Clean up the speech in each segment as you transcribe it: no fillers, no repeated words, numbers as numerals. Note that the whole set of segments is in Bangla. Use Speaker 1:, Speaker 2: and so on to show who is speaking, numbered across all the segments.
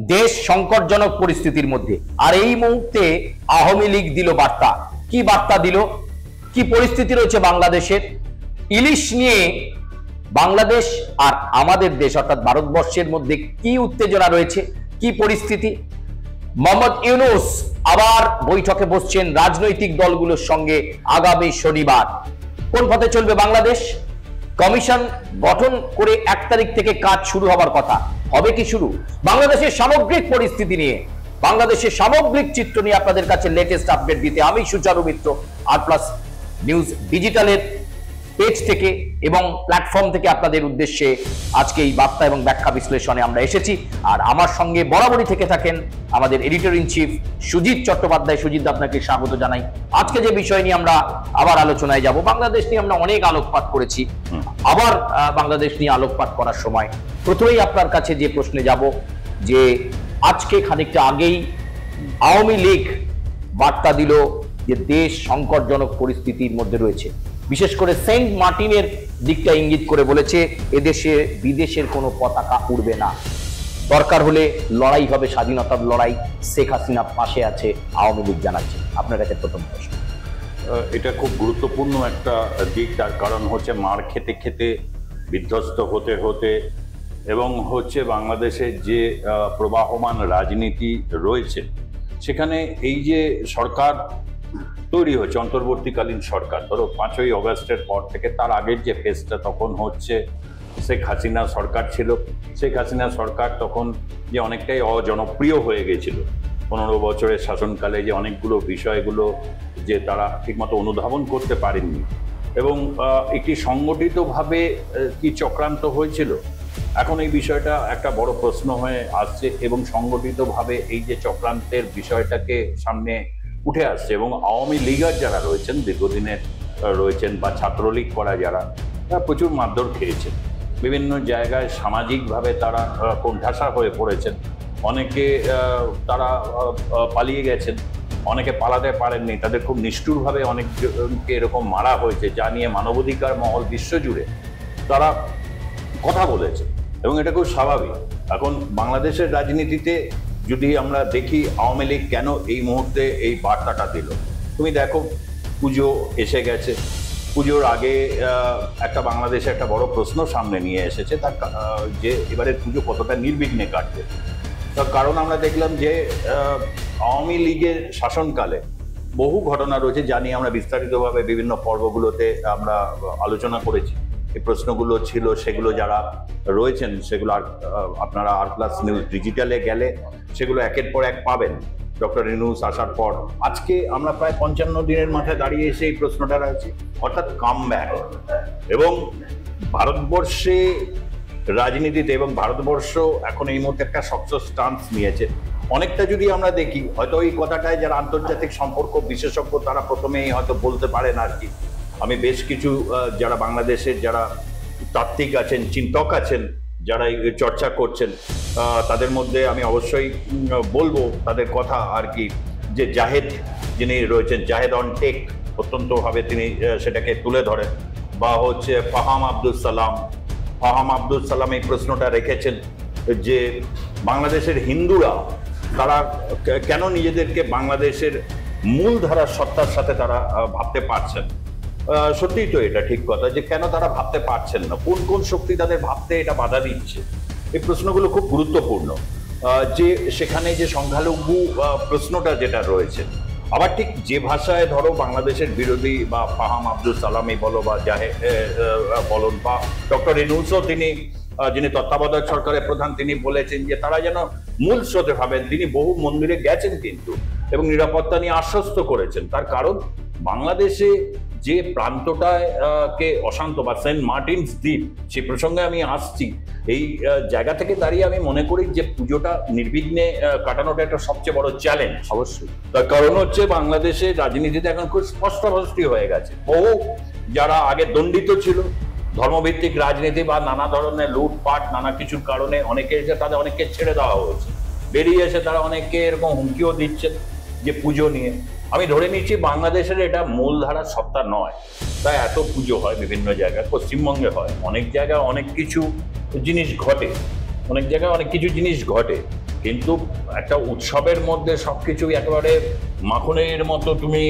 Speaker 1: দেশ সংকটজনক পরিস্থিতির মধ্যে, আর এই মুহূর্তে আওয়ামী লীগ দিল বার্তা। কি বার্তা দিল? কি পরিস্থিতি রয়েছে বাংলাদেশের? ইলিশ নিয়ে বাংলাদেশ আর আমাদের দেশ অর্থাৎ ভারতবর্ষের মধ্যে কি উত্তেজনা রয়েছে, কি পরিস্থিতি? মোহাম্মদ ইউনূস আবার বৈঠকে বসছেন রাজনৈতিক দলগুলোর সঙ্গে আগামী শনিবার। কোন পথে চলবে বাংলাদেশ? কমিশন গঠন করে 1 তারিখ থেকে কাজ শুরু হবার কথা, হবে কি শুরু? বাংলাদেশের সামগ্রিক পরিস্থিতি নিয়ে, বাংলাদেশের সামগ্রিক চিত্র নিয়ে আপনাদের কাছে লেটেস্ট আপডেট দিতে আমি সুচারু মিত্র আর+ নিউজ ডিজিটালের পেজ থেকে এবং প্ল্যাটফর্ম থেকে আপনাদের উদ্দেশ্যে আজকে এই বার্তা এবং ব্যাখ্যা বিশ্লেষণে আমরা এসেছি। আর আমার সঙ্গে বরাবরই থেকে থাকেন আমাদের editor in chief Sujit Chattopadhyay. Sujit, আপনাকে স্বাগত জানাই। আজকে যে বিষয় নিয়ে আমরা আবার আলোচনায় যাব, বাংলাদেশ নিয়ে আমরা অনেক আলোকপাত করেছি, আবার বাংলাদেশ নিয়ে আলোকপাত করার সময় প্রথমেই আপনার কাছে যে প্রশ্নে যাব, যে আজকে খানিকটা আগেই আওয়ামী লীগ বার্তা দিল যে দেশ সংকটজনক পরিস্থিতির মধ্যে রয়েছে। বিশেষ করে সেন্ট মার্টিনের দিকটা ইঙ্গিত করে বলেছে এদেশে বিদেশের কোনো পতাকা উড়বে না, দরকার হলে লড়াই হবে, স্বাধীনতার লড়াই, শেখ হাসিনা পাশে আছে আওয়ামী লীগ জানাচ্ছে। আপনার কাছে প্রথম প্রশ্ন।
Speaker 2: এটা খুব গুরুত্বপূর্ণ একটা দিক, তার কারণ হচ্ছে মার খেতে খেতে বিধ্বস্ত হতে হতে এবং হচ্ছে বাংলাদেশের যে প্রবাহমান রাজনীতি রয়েছে সেখানে এই যে সরকার তৈরি হয়েছে, অন্তর্বর্তীকালীন সরকার, ধরো 5ই অগস্টের পর থেকে, তার আগের যে ফেজটা তখন হচ্ছে শেখ হাসিনা সরকার ছিল। শেখ হাসিনা সরকার তখন যে অনেকটাই অজনপ্রিয় হয়ে গেছিল 15 বছরের শাসনকালে, যে অনেকগুলো বিষয়গুলো যে তারা ঠিকমতো অনুধাবন করতে পারেননি এবং একটি সংগঠিতভাবে কি চক্রান্ত হয়েছিল, এখন এই বিষয়টা একটা বড় প্রশ্ন হয়ে আসছে এবং সংগঠিতভাবে এই যে চক্রান্তের বিষয়টাকে সামনে উঠে আসছে এবং আওয়ামী লীগার যারা রয়েছেন, দীর্ঘদিনের রয়েছেন বা ছাত্রলীগ করা যারা, তারা প্রচুর মারধর খেয়েছেন, বিভিন্ন জায়গায় সামাজিকভাবে তারা কোণঠাসা হয়ে পড়েছেন, অনেকে তারা পালিয়ে গেছেন, অনেকে পালাতে পারেননি, তাদের খুব নিষ্ঠুরভাবে অনেককে এরকম মারা হয়েছে, যা নিয়ে মানবাধিকার মহল বিশ্বজুড়ে তারা কথা বলেছে এবং এটা খুব স্বাভাবিক। এখন বাংলাদেশের রাজনীতিতে যদি আমরা দেখি আওয়ামী লীগ কেন এই মুহূর্তে এই বার্তাটা দিল, তুমি দেখো পুজো এসে গেছে, পুজোর আগে একটা বাংলাদেশে একটা বড় প্রশ্ন সামনে নিয়ে এসেছে, তার যে এবারে পুজো কতটা নির্বিঘ্নে কাটবে। তার কারণ আমরা দেখলাম যে আওয়ামী লীগের শাসনকালে বহু ঘটনা রয়েছে, যা নিয়ে আমরা বিস্তারিতভাবে বিভিন্ন পর্বগুলোতে আমরা আলোচনা করেছি। এই প্রশ্নগুলো ছিল, সেগুলো যারা রয়েছেন সেগুলো আপনারা আর+ নিউজ ডিজিটালে গেলে সেগুলো একের পর এক পাবেন। ডক্টর ইউনূস আসার পর আজকে আমরা প্রায় 55 দিনের মাথায় দাঁড়িয়ে এসে এই প্রশ্নটা রয়েছে, অর্থাৎ কামব্যাক। এবং ভারতবর্ষে রাজনীতিতে এবং ভারতবর্ষ এখন এই মুহূর্তে একটা শক্ত স্টান্স নিয়েছে। অনেকটা যদি আমরা দেখি, হয়তো এই কথাটায় যারা আন্তর্জাতিক সম্পর্ক বিশেষজ্ঞ তারা প্রথমেই হয়তো বলতে পারেন আর কি, আমি বেশ কিছু যারা বাংলাদেশের যারা তাত্ত্বিক আছেন, চিন্তক আছেন, যারা এই চর্চা করছেন, তাদের মধ্যে আমি অবশ্যই বলবো তাদের কথা আর কি, যে জাহেদ যিনি রয়েছেন, জাহেদ অন টেক, অত্যন্তভাবে তিনি সেটাকে তুলে ধরেন, বা হচ্ছে ফাহাম আব্দুল সালাম এই প্রশ্নটা রেখেছেন যে বাংলাদেশের হিন্দুরা তারা কেন নিজেদেরকে বাংলাদেশের মূলধারার সত্তার সাথে তারা ভাবতে পারছেন। সত্যিই তো এটা ঠিক কথা যে কেন তারা ভাবতে পারছেন না, কোন কোন শক্তি তাদের ভাবতে এটা বাধা দিচ্ছে। এই প্রশ্নগুলো খুব গুরুত্বপূর্ণ, যে সেখানে যে সংখ্যালঘু প্রশ্নটা যেটা রয়েছে, আবার ঠিক যে ভাষায় ধরো বাংলাদেশের বিরোধী বা ফাহাম আব্দুল সালামই বলো বা জাহেদ বলুন বা ডক্টর ইউনূসও তিনি, যিনি তত্ত্বাবধায়ক সরকারের প্রধান, তিনি বলেছেন যে তারা যেন মূল স্রোতে ভাবেন। তিনি বহু মন্দিরে গেছেন কিন্তু এবং নিরাপত্তা নিয়ে আশ্বস্ত করেছেন। তার কারণ বাংলাদেশে যে প্রান্তটায় কে অশান্ত বা সেন্ট মার্টিনস দ্বীপ, সেই প্রসঙ্গে আমি আসছি, এই জায়গা থেকে দাঁড়িয়ে আমি মনে করি যে পুজোটা নির্বিঘ্নে কাটানোটা একটা সবচেয়ে বড় চ্যালেঞ্জ।
Speaker 1: অবশ্যই
Speaker 2: তার কারণ হচ্ছে বাংলাদেশের রাজনীতিতে এখন খুব স্পষ্টভাবে হয়ে গেছে, বহু যারা আগে দণ্ডিত ছিল ধর্মভিত্তিক রাজনীতি বা নানা ধরনের লুটপাট নানা কিছুর কারণে, অনেকে এসে তাদের অনেককে ছেড়ে দেওয়া হয়েছে, বেরিয়ে এসে তারা অনেককে এরকম হুমকিও দিচ্ছেন যে পুজো নিয়ে। আমি ধরে নিচ্ছি বাংলাদেশের এটা মূলধারার সত্তা নয়, তাই এত পুজো হয় বিভিন্ন জায়গায়, পশ্চিমবঙ্গে হয়, অনেক জায়গায় অনেক কিছু জিনিস ঘটে, অনেক জায়গায় অনেক কিছু জিনিস ঘটে। কিন্তু একটা উৎসবের মধ্যে সবকিছু একেবারে মাখনের মতো তুমি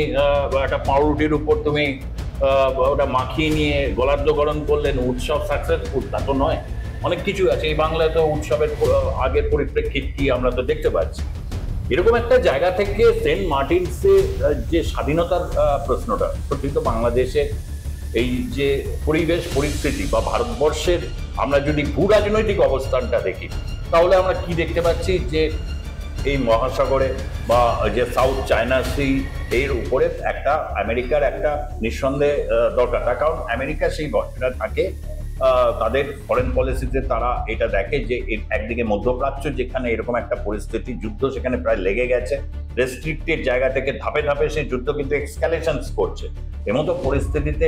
Speaker 2: একটা পাউরুটির উপর তুমি ওটা মাখিয়ে নিয়ে গলার্ধকরণ করলেন, উৎসব সাকসেসফুল, তা তো নয়। অনেক কিছু আছে এই বাংলায়, তো উৎসবের আগের পরিপ্রেক্ষিত কি আমরা তো দেখতে পাচ্ছি। এরকম একটা জায়গা থেকে সেন্ট মার্টিনসে যে স্বাধীনতার প্রশ্নটা, সত্যি তো বাংলাদেশে এই যে পরিবেশ পরিস্থিতি বা ভারতবর্ষের আমরা যদি ভূ রাজনৈতিক অবস্থানটা দেখি, তাহলে আমরা কি দেখতে পাচ্ছি যে এই মহাসাগরে বা যে সাউথ চায়না সি এর উপরে একটা আমেরিকার একটা নিঃসন্দেহে দরকার। তার কারণ আমেরিকা সেই বছরটা থাকে তাদের ফরেন পলিসিতে তারা এটা দেখে যে একদিকে মধ্যপ্রাচ্য যেখানে এরকম একটা পরিস্থিতি, যুদ্ধ সেখানে প্রায় লেগে গেছে, রেস্ট্রিক্টেড জায়গা থেকে ধাপে ধাপে সেই যুদ্ধ কিন্তু এক্সকালেশনস করছে। এমতো পরিস্থিতিতে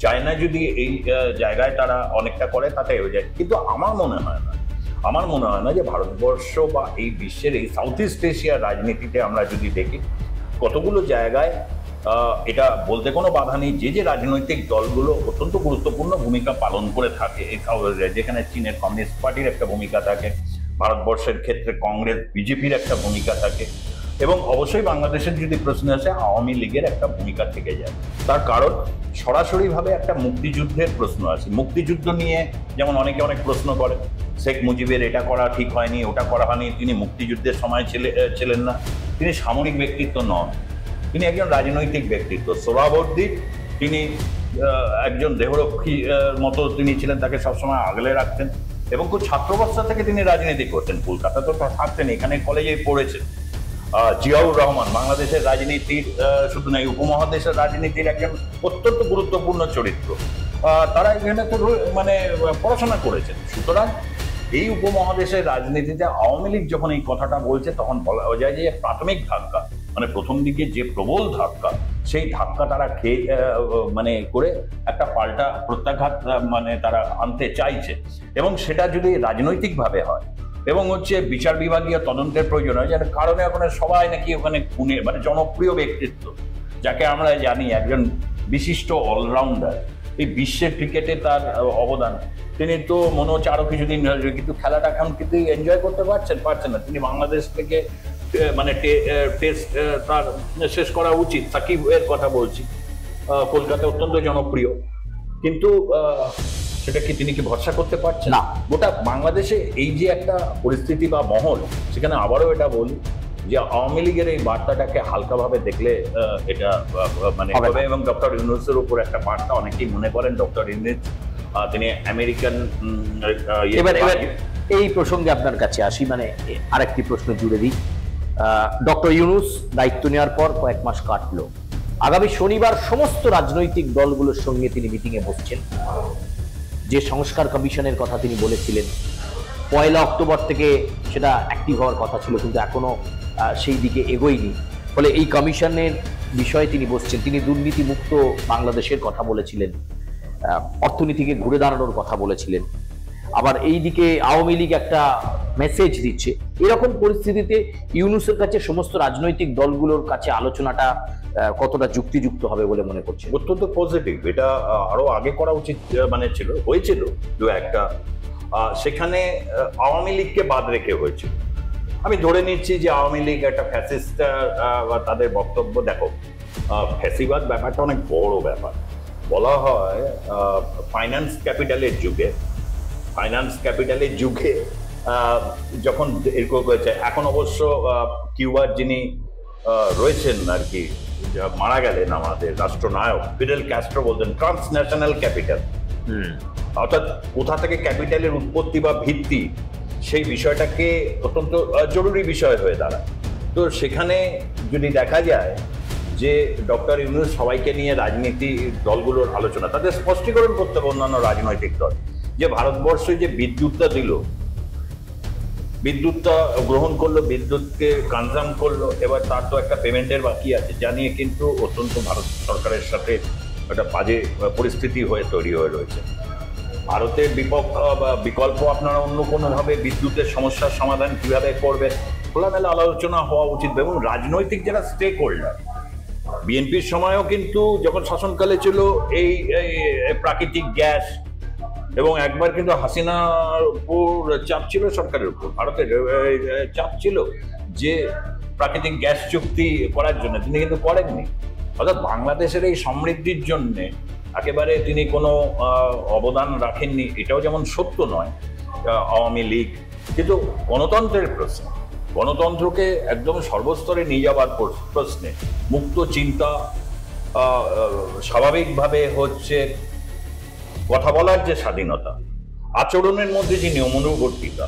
Speaker 2: চায়না যদি এই জায়গায় তারা অনেকটা করে তাতে হয়ে যায়। কিন্তু আমার মনে হয় না যে ভারতবর্ষ বা এই বিশ্বের এই সাউথ ইস্ট এশিয়ার রাজনীতিতে আমরা যদি দেখি কতগুলো জায়গায় এটা বলতে কোনো বাধা নেই যে রাজনৈতিক দলগুলো অত্যন্ত গুরুত্বপূর্ণ ভূমিকা পালন করে থাকে এই যেখানে চীনের কমিউনিস্ট পার্টির একটা ভূমিকা থাকে, ভারতবর্ষের ক্ষেত্রে কংগ্রেস বিজেপির একটা ভূমিকা থাকে, এবং অবশ্যই বাংলাদেশের যদি প্রশ্ন আসে আওয়ামী লীগের একটা ভূমিকা থেকে যায়। তার কারণ সরাসরিভাবে একটা মুক্তিযুদ্ধের প্রশ্ন আছে। মুক্তিযুদ্ধ নিয়ে যেমন অনেকে অনেক প্রশ্ন করে, শেখ মুজিবের এটা করা ঠিক হয়নি, ওটা করা হয়নি, তিনি মুক্তিযুদ্ধের সময় ছিলেন না, তিনি সামরিক ব্যক্তিত্ব নন, তিনি একজন রাজনৈতিক ব্যক্তিত্ব। সোহরাওয়ার্দী তিনি একজন দেহরক্ষী মতো তিনি ছিলেন, তাকে সবসময় আগলে রাখতেন এবং খুব ছাত্রাবস্থা থেকে তিনি রাজনীতি করতেন। কলকাতা তো থাকতেন, এখানে কলেজে পড়েছেন। জিয়াউর রহমান বাংলাদেশের রাজনীতির শুধু নয় উপমহাদেশের রাজনীতির একজন অত্যন্ত গুরুত্বপূর্ণ চরিত্র, তারা এখানে তো মানে পড়াশোনা করেছেন। সুতরাং এই উপমহাদেশের রাজনীতিতে আওয়ামী লীগ যখন এই কথাটা বলছে তখন বলা যায় যে প্রাথমিক ধাক্কা, মানে প্রথম দিকে যে প্রবল ধাক্কা, সেই ধাক্কা তারা খেয়ে মানে করে একটা পাল্টা প্রত্যাঘাত মানে তারা আনতে চাইছে, এবং সেটা যদি রাজনৈতিকভাবে হয় এবং বিচার বিভাগীয় তদন্তের প্রয়োজন হয়, যার কারণে ওখানে সবাই নাকি ওখানে খুনে মানে জনপ্রিয় ব্যক্তিত্ব যাকে আমরা জানি একজন বিশিষ্ট অলরাউন্ডার, এই বিশ্বের ক্রিকেটে তার অবদান, তিনি তো মনে হচ্ছে আরো কিছুদিন, কিন্তু খেলাটা এখন কিন্তু এনজয় করতে পারছেন না। তিনি বাংলাদেশ থেকে মানে টেস্ট তার শেষ করা উচিত, সাকিবের কথা বলছি, কলকাতা অত্যন্ত জনপ্রিয়, কিন্তু সেটা কি তিনি কি ভরসা করতে পারছেন
Speaker 1: না।
Speaker 2: গোটা বাংলাদেশে এই যে একটা পরিস্থিতি বা মহল, সেখানে আবারও এটা বলি যে আওয়ামী লীগের এই বার্তাটাকে হালকাভাবে দেখলে এটা মানে হবে, এবং ডক্টর ইউনূসের উপর একটা বার্তা অনেকেই মনে করেন ডক্টর ইউনূস তিনি আমেরিকান।
Speaker 1: এবার এই প্রসঙ্গে আপনার কাছে আসি, মানে আরেকটি প্রশ্ন জুড়ে দিই। ডক্টর ইউনূস দায়িত্ব নেওয়ার পর কয়েক মাস কাটলো, আগামী শনিবার সমস্ত রাজনৈতিক দলগুলোর সঙ্গে তিনি মিটিংয়ে বসছেন। যে সংস্কার কমিশনের কথা তিনি বলেছিলেন 1 অক্টোবর থেকে সেটা অ্যাক্টিভ হওয়ার কথা ছিল, কিন্তু এখনো সেই দিকে এগোয়নি। ফলে এই কমিশনের বিষয়ে তিনি বসছেন। তিনি দুর্নীতিমুক্ত বাংলাদেশের কথা বলেছিলেন, অর্থনীতিকে ঘুরে দাঁড়ানোর কথা বলেছিলেন। আবার এই দিকে আওয়ামী লীগ একটা মেসেজ দিচ্ছে। এরকম পরিস্থিতিতে ইউনূসের কাছে সমস্ত রাজনৈতিক দলগুলোর কাছে আলোচনাটা কতটা যুক্তিযুক্ত হবে বলে মনে করছে?
Speaker 2: অত্যন্ত পজিটিভ। এটা আরো আগে করা উচিত মানে হয়েছিল দু একটা, সেখানে আওয়ামী লীগকে বাদ রেখে হয়েছিল। আমি ধরে নিচ্ছি যে আওয়ামী লীগ একটা ফ্যাসিস্ট, তাদের বক্তব্য দেখো, ফ্যাসিবাদ ব্যাপারটা অনেক বড় ব্যাপার। বলা হয় ফাইন্যান্স ক্যাপিটালের যুগে যখন এরকম হয়েছে, এখন অবশ্য কিউবার যিনি রয়েছেন আর কি, মারা গেলেন আমাদের রাষ্ট্রনায়ক ফিডেল ক্যাস্ট্রো, বলতেন ট্রান্সন্যাশনাল ক্যাপিটাল, অর্থাৎ কোথা থেকে ক্যাপিটালের উৎপত্তি বা ভিত্তি, সেই বিষয়টাকে অত্যন্ত জরুরি বিষয় হয়ে দাঁড়ায়। তো সেখানে যদি দেখা যায় যে ডক্টর ইউনূস সবাইকে নিয়ে রাজনীতি দলগুলোর আলোচনা, তাদের স্পষ্টীকরণ করতে হবে অন্যান্য রাজনৈতিক দল, যে ভারতবর্ষে যে বিদ্যুৎটা দিল, বিদ্যুৎটা গ্রহণ করলো, বিদ্যুৎকে কনজাম করলো, এবার তার তো একটা পেমেন্টের বাকি আছে, যা নিয়ে কিন্তু অত্যন্ত ভারত সরকারের সাথে একটা বাজে পরিস্থিতি তৈরি হয়ে রয়েছে। ভারতের বিকল্প আপনারা অন্য কোনোভাবে বিদ্যুতের সমস্যার সমাধান কিভাবে করবেন, খোলামেলা আলোচনা হওয়া উচিত। এবং রাজনৈতিক যারা স্টেক হোল্ডার, বিএনপির সময়ও কিন্তু যখন শাসনকালে ছিল এই প্রাকৃতিক গ্যাস এবং একবার কিন্তু হাসিনার উপর চাপ ছিল, সরকারের উপর ভারতের চাপ ছিল যে প্রাকৃতিক গ্যাস চুক্তি করার জন্য, তিনি কিন্তু করেননি। অর্থাৎ বাংলাদেশের এই সমৃদ্ধির জন্য একেবারে তিনি কোনো অবদান রাখেননি, এটাও যেমন সত্য নয় আওয়ামী লীগ। কিন্তু গণতন্ত্রের প্রশ্নে, গণতন্ত্রকে একদম সর্বস্তরে নিয়ে যাওয়ার প্রশ্নে মুক্ত চিন্তা, স্বাভাবিকভাবে হচ্ছে কথা বলার যে স্বাধীনতা, আচরণের মধ্যে যে নিয়মানুবর্তিতা,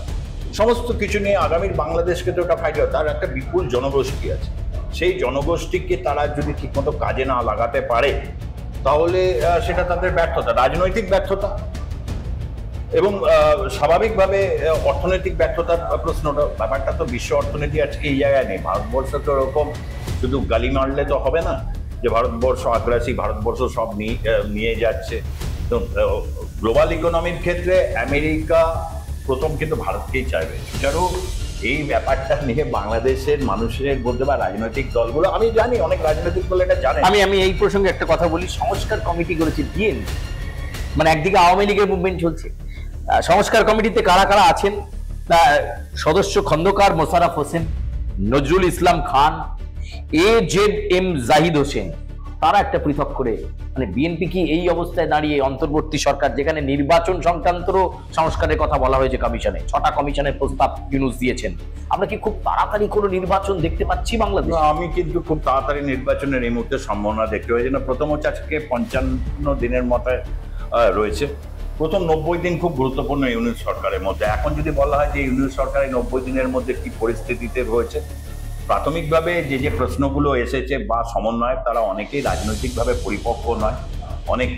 Speaker 2: সমস্ত কিছু নিয়ে আগামীর বাংলাদেশকে তো ওটা ফাইট, তার একটা বিপুল জনগোষ্ঠী আছে। সেই জনগোষ্ঠীকে তারা যদি ঠিকমতো কাজে না লাগাতে পারে তাহলে সেটা তাদের ব্যর্থতা, রাজনৈতিক ব্যর্থতা এবং স্বাভাবিকভাবে অর্থনৈতিক ব্যর্থতার প্রশ্নটা। ব্যাপারটা তো বিশ্ব অর্থনীতি আজকে এই জায়গায় নেই। ভারতবর্ষ তো এরকম শুধু গালি মারলে তো হবে না যে ভারতবর্ষ আগ্রাসী, ভারতবর্ষ সব নিয়ে যাচ্ছে। তো গ্লোবাল ইকোনমির ক্ষেত্রে আমেরিকা প্রথম কিন্তু ভারতকেই চাইবে। সুতরাং এই ব্যাপারটা নিয়ে বাংলাদেশের মানুষের বলতে বা রাজনৈতিক দলগুলো, আমি জানি অনেক রাজনৈতিক দল এটা জানে।
Speaker 1: আমি এই প্রসঙ্গে একটা কথা বলি। সংস্কার কমিটি করেছে বিএনপি, মানে একদিকে আওয়ামী লীগের মুভমেন্ট চলছে, সংস্কার কমিটিতে কারা কারা আছেন? সদস্য খন্দকার মোশাররফ হোসেন, নজরুল ইসলাম খান, AZM জাহিদ হোসেন, তারা একটা পৃথক করে, মানে বিএনপি কি এই অবস্থায় দাঁড়িয়ে অন্তর্বর্তী সরকার, যেখানে নির্বাচন সংক্রান্ত সংস্কারের কথা বলা হয়েছে কমিশনে, 6টা কমিশনের প্রস্তাব ইউনূস দিয়েছেন, আমরা কি খুব তাড়াতাড়ি কোনো নির্বাচন দেখতে পাচ্ছি বাংলাদেশ?
Speaker 2: আমি কিন্তু খুব তাড়াতাড়ি নির্বাচনের এই মুহূর্তে সম্ভাবনা দেখতে পাচ্ছি না। প্রথম হচ্ছে আজকে 55 দিনের মাথায় রয়েছে। প্রথম 90 দিন খুব গুরুত্বপূর্ণ ইউনূস সরকারের মধ্যে। এখন যদি বলা হয় যে ইউনূস সরকারের 90 দিনের মধ্যে কি পরিস্থিতিতে রয়েছে, প্রাথমিকভাবে যে প্রশ্নগুলো এসেছে বা সমন্বয়ক তারা অনেকেই রাজনৈতিকভাবে পরিপক্ক নয়। অনেক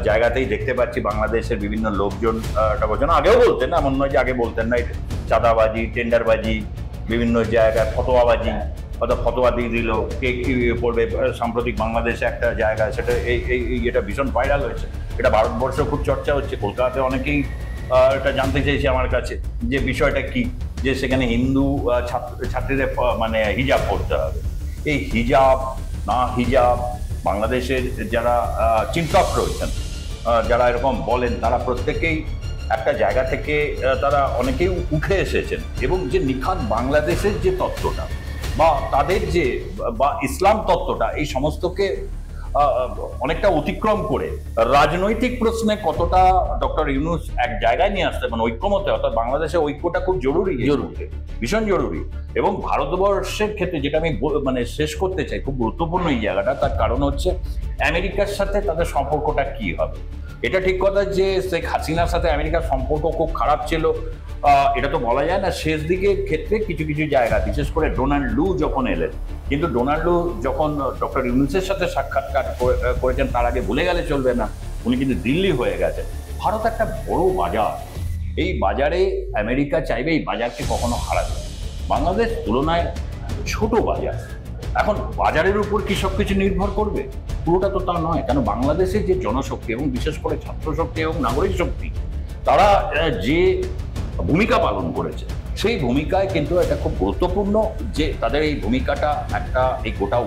Speaker 2: জায়গাতেই দেখতে পাচ্ছি বাংলাদেশের বিভিন্ন লোকজন আগেও বলতেন না, এমন নয় যে আগে বলতেন না, চাঁদাবাজি, টেন্ডারবাজি, বিভিন্ন জায়গায় ফতোয়াবাজি, অর্থাৎ ফতোয়া দিয়ে দিল কে কি পড়বে। সাম্প্রতিক বাংলাদেশে একটা জায়গা, সেটা এটা ভীষণ ভাইরাল হয়েছে, এটা ভারতবর্ষ খুব চর্চা হচ্ছে। কলকাতাতে অনেকেই এটা জানতে চেয়েছে আমার কাছে যে বিষয়টা কি, যে সেখানে হিন্দু ছাত্রীদের মানে হিজাব পড়তে হবে। এই হিজাব না হিজাব বাংলাদেশের যারা চিন্তক রয়েছেন, যারা এরকম বলেন, তারা প্রত্যেকেই একটা জায়গা থেকে তারা অনেকেই উঠে এসেছেন এবং যে নিখাত বাংলাদেশের যে তত্ত্বটা বা তাদের যে বা ইসলাম তত্ত্বটা, এই সমস্তকে অনেকটা অতিক্রম করে রাজনৈতিক প্রশ্নে কতটা ডক্টর ইউনূস এক জায়গায় নিয়ে আসতে, মানে ঐক্যমতে, অর্থাৎ বাংলাদেশের ঐক্যটা খুব জরুরি, ভীষণ জরুরি। এবং ভারতবর্ষের ক্ষেত্রে যেটা আমি মানে শেষ করতে চাই, খুব গুরুত্বপূর্ণ এই জায়গাটা, তার কারণ হচ্ছে আমেরিকার সাথে তাদের সম্পর্কটা কি হবে। এটা ঠিক কথা যে শেখ হাসিনার সাথে আমেরিকার সম্পর্ক খুব খারাপ ছিল, এটা তো বলা যায় না। শেষ দিকের ক্ষেত্রে কিছু কিছু জায়গা, বিশেষ করে ডোনাল্ড লু যখন এলেন, কিন্তু ডোনাল্ড লু যখন ডক্টর ইউনূসের সাথে সাক্ষাৎকার করেছেন, তার আগে ভুলে গেলে চলবে না, উনি কিন্তু দিল্লি হয়ে গেছেন। ভারত একটা বড় বাজার, এই বাজারে আমেরিকা চাইবে এই বাজারকে কখনো হারাবে। বাংলাদেশ তুলনায় ছোট বাজার। এখন বাজারের উপর কি সবকিছু নির্ভর করবে? পুরোটা তো তা নয়, কেন বাংলাদেশের যে জনশক্তি এবং বিশেষ করে ছাত্র শক্তি এবং নাগরিক শক্তি, তারা যে ভূমিকা পালন করেছে, সেই ভূমিকায় কিন্তু এটা খুব গুরুত্বপূর্ণ যে তাদের এই ভূমিকাটা একটা এই গোটা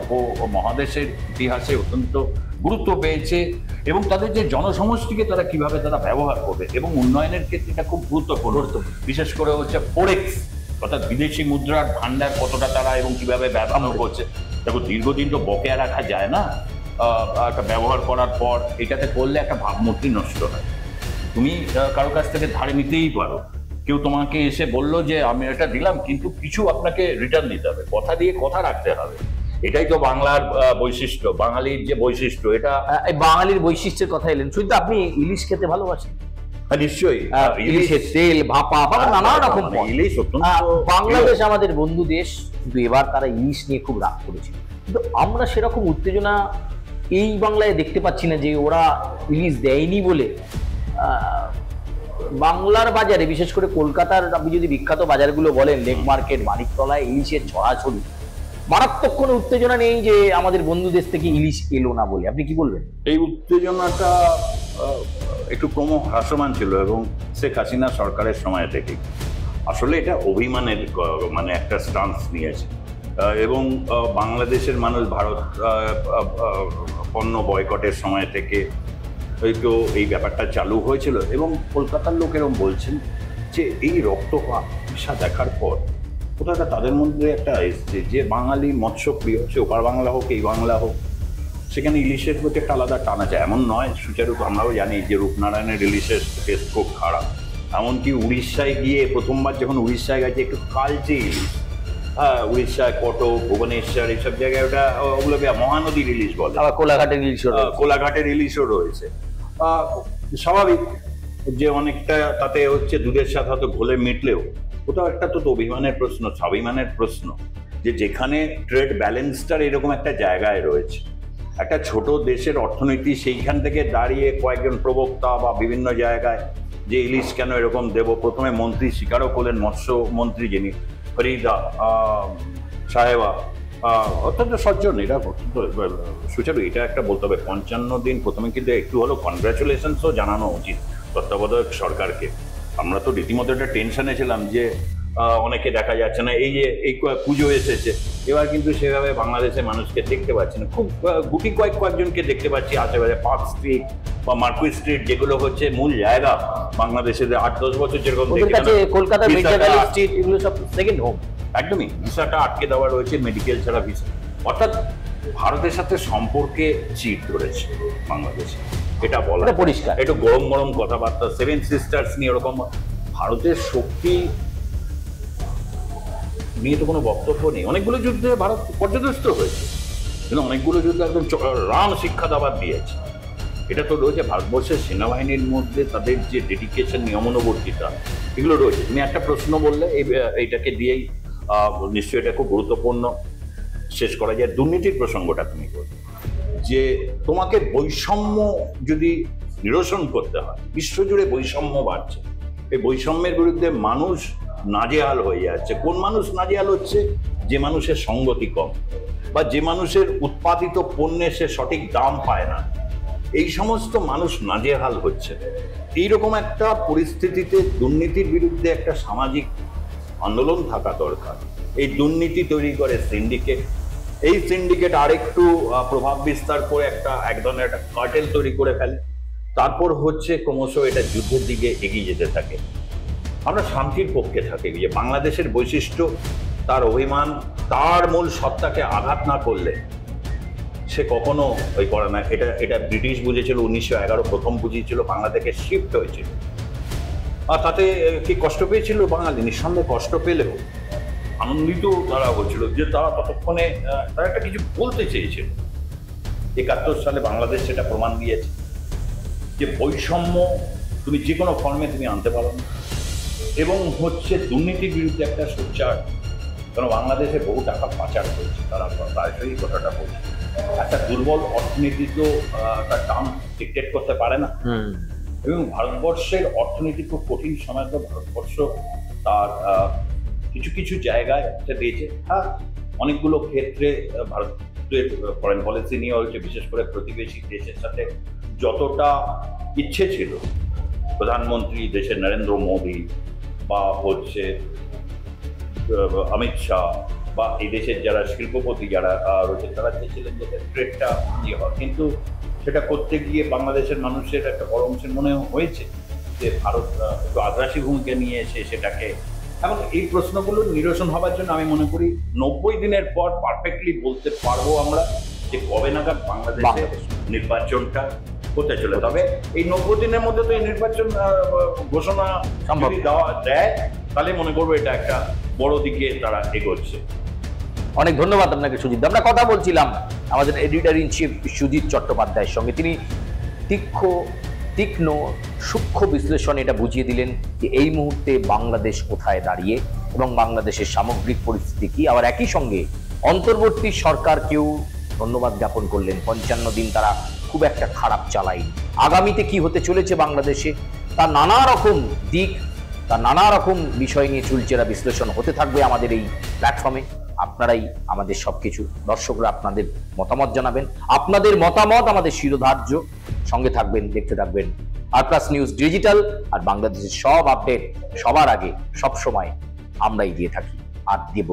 Speaker 2: উপমহাদেশের ইতিহাসে অত্যন্ত গুরুত্ব পেয়েছে এবং তাদের যে জনসমষ্টিকে তারা কিভাবে তারা ব্যবহার করবে এবং উন্নয়নের ক্ষেত্রে এটা খুব গুরুত্বপূর্ণ। বিশেষ করে হচ্ছে ফরেক্স, অর্থাৎ বিদেশি মুদ্রার ভান্ডার কতটা তারা এবং কিভাবে ব্যবহার করছে। দেখো, দীর্ঘদিন তো বকেয়া রাখা যায় না, একটা ব্যবহার করার পর এটাতে করলে একটা ভাবমূর্তি নষ্ট হয়। তুমি কারো কাছ থেকে ধারে নিতেই পারো, কেউ তোমাকে এসে বললো যে আমি এটা দিলাম, কিন্তু কিছু আপনাকে রিটার্ন দিতে হবে, কথা দিয়ে কথা রাখতে হবে। এটাই তো বাংলার বৈশিষ্ট্য, বাঙালির যে বৈশিষ্ট্য। এটা
Speaker 1: বাঙালির বৈশিষ্ট্যের কথা এলেন, শুধু আপনি ইলিশ খেতে ভালোবাসেন?
Speaker 2: নিশ্চয়ই,
Speaker 1: ইলিশের তেল, ভাপা, নানা রকম
Speaker 2: ইলিশ।
Speaker 1: বাংলাদেশ আমাদের বন্ধু দেশ, কিন্তু এবার তারা ইলিশ নিয়ে খুব রাগ করেছে। কিন্তু আমরা সেরকম উত্তেজনা এই বাংলায় দেখতে পাচ্ছি না যে ওরা ইলিশ দেয়নি বলে। বাংলার বাজারে, বিশেষ করে কলকাতার আপনি যদি বিখ্যাত বাজারগুলো বলেন, লেক মার্কেট, মানিকতলায় ইলিশের ছড়াছড়ি, মারাত্মক কোনো উত্তেজনা নেই যে আমাদের বন্ধু দেশ থেকে ইলিশ এলো না বলে। আপনি কি বলবেন?
Speaker 2: এই উত্তেজনাটা একটু ক্রম হ্রাসমান ছিল এবং শেখ হাসিনা সরকারের সময় থেকে আসলে এটা অভিমানের মানে একটা স্টান্স নিয়েছে এবং বাংলাদেশের মানুষ ভারত পণ্য বয়কটের সময় থেকে হয়তো এই ব্যাপারটা চালু হয়েছিল, এবং কলকাতার লোক এরকম বলছেন যে এই রক্তপাত দেখার পর কোথাও তাদের মধ্যে একটা এসছে যে বাঙালি মৎস্যপ্রিয়, সে ওপার বাংলা হোক এই বাংলা হোক, সেখানে ইলিশের প্রতি একটা আলাদা টান আছে। এমন নয় সুচারু, আমরাও জানি যে রূপনারায়ণের ইলিশের টেস্ট খুব খারাপ। এমনকি উড়িষ্যায় গিয়ে প্রথমবার যখন উড়িষ্যায় গেছে একটু কালচে ইলিশ, হ্যাঁ, উড়িষ্যায় কটক, ভুবনেশ্বর এইসব জায়গায় ওগুলো মহানদীর ইলিশ বলে,
Speaker 1: আবার কোলাঘাটের ইলিশ,
Speaker 2: কোলাঘাটের ইলিশও রয়েছে। স্বাভাবিক যে অনেকটা তাতে হচ্ছে দুধের সাথে হয়তো ঘোলে মিটলেও কোথাও একটা তো অভিমানের প্রশ্ন, স্বাভিমানের প্রশ্ন, যে যেখানে ট্রেড ব্যালেন্সটার এরকম একটা জায়গায় রয়েছে, একটা ছোট দেশের অর্থনীতি, সেইখান থেকে দাঁড়িয়ে কয়েকজন প্রবক্তা বা বিভিন্ন জায়গায় যে ইলিশ কেন এরকম দেব, প্রথমে মন্ত্রী স্বীকারও করলেন, মৎস্য মন্ত্রী যিনি ফরিদা সাহেবা, অত্যন্ত সজ্জন। এটা সুচারু, এটা একটা বলতে হবে 55 দিন প্রথমে কিন্তু একটু হলো কনগ্রাচুলেশনসও জানানো উচিত তত্ত্বাবধায়ক সরকারকে। আমরা তো রীতিমতো একটা টেনশনে ছিলাম যে অনেকে দেখা যাচ্ছে না, এই যে এই পুজো এসেছে, এবার কিন্তু সেভাবে বাংলাদেশের মানুষকে দেখতে পাচ্ছি না। খুব গুটি কয়েকজনকে দেখতে পাচ্ছি আশেপাশে, পার্ক স্ট্রিট বা মার্কুই স্ট্রিট, যেগুলো হচ্ছে মূল জায়গা বাংলাদেশের 8-10 বছর যেরকম
Speaker 1: কলকাতার মির্জা গালি স্ট্রিট, এগুলো সব সেকেন্ড হোম।
Speaker 2: একদমই ভিসাটা আটকে দেওয়া রয়েছে, মেডিকেল ছাড়া ভিসা, অর্থাৎ ভারতের সাথে সম্পর্কে চিট ধরেছে বাংলাদেশে, এটা বলা
Speaker 1: পরিষ্কার।
Speaker 2: একটু গরম গরম কথাবার্তা, সেভেন সিস্টার্স নিয়ে এরকম ভারতের শক্তি নিয়ে তো কোনো বক্তব্য নেই। অনেকগুলো যুদ্ধে ভারত পর্যদস্ত হয়েছে, কিন্তু অনেকগুলো যুদ্ধে একদম রাম শিক্ষা দাবার দিয়েছে। এটা তো রয়েছে ভারতবর্ষের সেনাবাহিনীর মধ্যে তাদের যে ডেডিকেশন, নিয়মানুবর্তিতা, এগুলো রয়েছে। তুমি একটা প্রশ্ন বললে, এইটাকে দিয়েই নিশ্চয়ই এটা খুব গুরুত্বপূর্ণ শেষ করা যায়। দুর্নীতির প্রসঙ্গটা তুমি বলবে যে তোমাকে বৈষম্য যদি নিরসন করতে হয়, বিশ্বজুড়ে বৈষম্য বাড়ছে, এই বৈষম্যের বিরুদ্ধে মানুষ নাজেহাল হয়ে যাচ্ছে। কোন মানুষ নাজেহাল হচ্ছে? যে মানুষের সঙ্গতি কম, বা যে মানুষের উৎপাদিত পণ্যের সে সঠিক দাম পায় না, এই সমস্ত মানুষ নাজেহাল হচ্ছে। এইরকম একটা পরিস্থিতিতে দুর্নীতির বিরুদ্ধে একটা সামাজিক আন্দোলন থাকা দরকার। এই দুর্নীতি তৈরি করে সিন্ডিকেট, এই সিন্ডিকেট আরেকটু প্রভাব বিস্তার করে এক ধরনের একটা কার্টেল তৈরি করে ফেলে, তারপর হচ্ছে ক্রমশ এটা যুদ্ধের দিকে এগিয়ে যেতে থাকে। আমরা শান্তির পক্ষে থাকি, যে বাংলাদেশের বৈশিষ্ট্য, তার অভিমান, তার মূল সত্তাকে আঘাত না করলে সে কখনো ওই করে না। এটা ব্রিটিশ বুঝেছিল, 1911 প্রথম বুঝিয়েছিল, বাংলা থেকে শিফট হয়েছিল। আর তাতে কি কষ্ট পেয়েছিল বাঙালি? নিঃসন্দেহে কষ্ট পেলেও আনন্দিত তারা হচ্ছিল যে তারা ততক্ষণে তারা একটা কিছু বলতে চেয়েছিল। 71 সালে বাংলাদেশ সেটা প্রমাণ দিয়েছে যে বৈষম্য তুমি যে কোনো ফর্মে তুমি আনতে পারো না, এবং হচ্ছে দুর্নীতির বিরুদ্ধে একটা সোচ্চার। কারণ বাংলাদেশে বহু টাকা পাচার হয়েছে, তারা প্রায়শই কথাটা বলছে। একটা দুর্বল অর্থনীতি তো তার দাম ডিকটেট করতে পারে না, এবং ভারতবর্ষের অর্থনীতি খুব কঠিন সময় তো ভারতবর্ষ তার কিছু কিছু জায়গায় দিয়েছে। হ্যাঁ, অনেকগুলো ক্ষেত্রে ভারতের ফরেন পলিসি নিয়ে হয়েছে, বিশেষ করে প্রতিবেশী দেশের সাথে যতটা ইচ্ছে ছিল প্রধানমন্ত্রী দেশের নরেন্দ্র মোদী বা হচ্ছে অমিত শাহ বা এই দেশের যারা শিল্পপতি যারা রয়েছে, তারা চেয়েছিলেন যে ট্রেডটা ইয়ে হয়, কিন্তু সেটা করতে গিয়ে বাংলাদেশের মানুষের একটা বড় অংশের মনে হয়েছে যে ভারত একটু আগ্রাসী ভূমিকা নিয়ে এসে সেটাকে। এখন এই প্রশ্নগুলো নিরসন হবার জন্য আমি মনে করি 90 দিনের পর পারফেক্টলি বলতে পারবো আমরা যে কবে নাগাদ বাংলাদেশে নির্বাচনটা হতে চলে। তবে এই 90 দিনের মধ্যে তো এই নির্বাচন ঘোষণা যদি দেয়, তাহলে মনে করবো এটা একটা বড় দিকে তারা এগোচ্ছে।
Speaker 1: অনেক ধন্যবাদ আপনাকে সুজিত। আমরা কথা বলছিলাম আমাদের এডিটর ইন চিফ সুজিত চট্টোপাধ্যায়ের সঙ্গে। তিনি তীক্ষ্ণ সূক্ষ্ম বিশ্লেষণ এটা বুঝিয়ে দিলেন যে এই মুহূর্তে বাংলাদেশ কোথায় দাঁড়িয়ে এবং বাংলাদেশের সামগ্রিক পরিস্থিতি কি। আবার একই সঙ্গে অন্তর্বর্তী সরকারকেও ধন্যবাদ জ্ঞাপন করলেন। 55 দিন তারা খুব একটা খারাপ চালায়নি। আগামীতে কি হতে চলেছে বাংলাদেশে, তার নানা রকম দিক, তার নানা রকম বিষয় নিয়ে চুলচেরা বিশ্লেষণ হতে থাকবে আমাদের এই প্ল্যাটফর্মে। আপনারাই আমাদের সবকিছু, দর্শকরা আপনাদের মতামত জানাবেন। আপনাদের মতামত আমাদের শিরোধার্য। সঙ্গে থাকবেন, দেখতে থাকবেন আর প্লাস নিউজ ডিজিটাল। আর বাংলাদেশের সব আপডেট সবার আগে সব সময় আমরাই দিয়ে থাকি আর দেব।